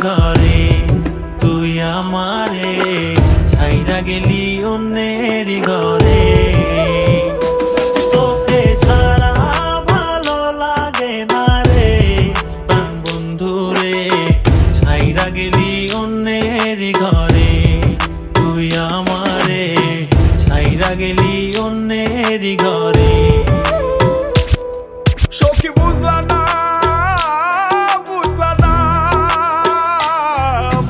ঘরে তুই আমারে ছাইরা গেলি অন্যের ঘরে তোকে ছাড়া ভালো লাগে না রে প্রাণ বন্ধু রে ছাইরা গেলি অন্যের ঘরে তুই আমারে ছাইরা গেলি অন্যের ঘরে সখী বুঝলা না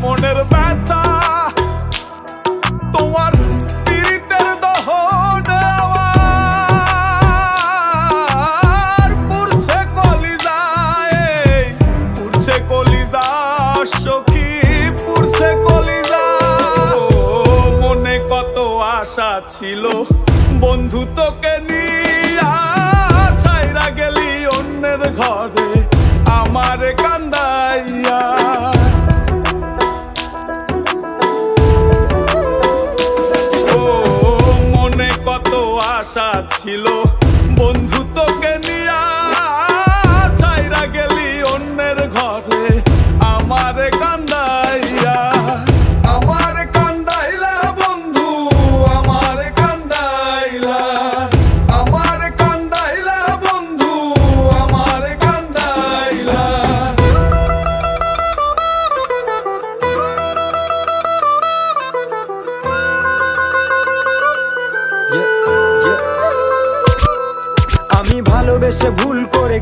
মনের ব্যথা তোমার পীড়িতের দহনে আমার পুড়ছে কলিজা সখী পুড়ছে কলিজা মনে কত আশা ছিল বন্ধু তোকে নিয়া ছাইরা গেলি অন্যের ঘরে আমার কান্দাইয়া ও মনে কত আশা ছিল বন্ধু তোকে নিয়া ছাইরা গেলি অন্যের ঘরে আমার কান্দাইয়া বন্ধু আমার কান্দাইলা বন্ধু আমার কান্দাইলা আমি ভালোবেসে ভুল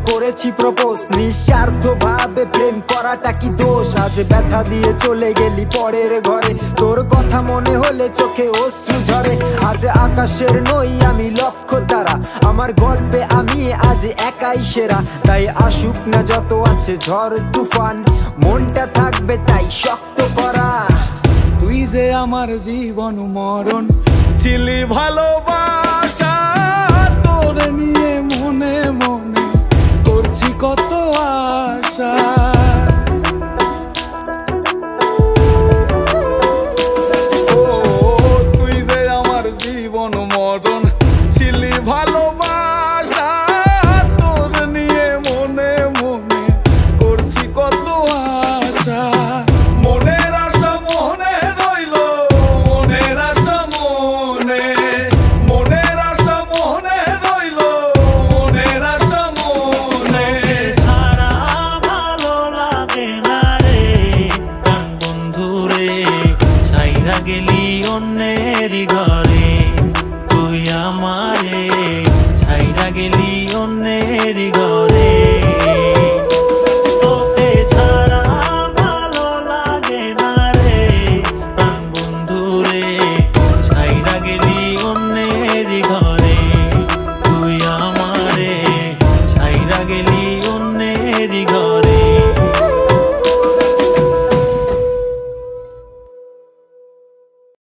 করেছি প্রপোজ নিঃস্বার্থ ভাবে প্রেম করাটা কি দোষ আজ ব্যথা দিয়ে চলে গেলি পরের ঘরে তোর কথা মনে হলে চোখে অশ্রু ঝরে আজ আকাশের নই আমি লক্ষ্য তারা আমার গল্পে আমি আজ একাই সেরা তাই আসুক না যত আছে ঝড় তুফান মনটা থাকবে তাই শক্ত করা তুই যে আমার জীবন মরণ ছিলি ভালোবাসা তোরে নিয়ে মনে মনে করছি কত আশা ও তুই যে আমার জীবন মরণ ছিলি ভালোবাসা তোরে নিয়ে মনে মনে করছি কত আশা মনের আশা মনে রইল মনের আশা মনের আশা মনে রইল মনের আশা মনে ছাড়া ভালো লাগে না রে প্রাণ বন্ধু রে ছাইরা গেলি অন্যের ঘরে তুই আমারে ছাইরা গেলি অন্যের ঘরে।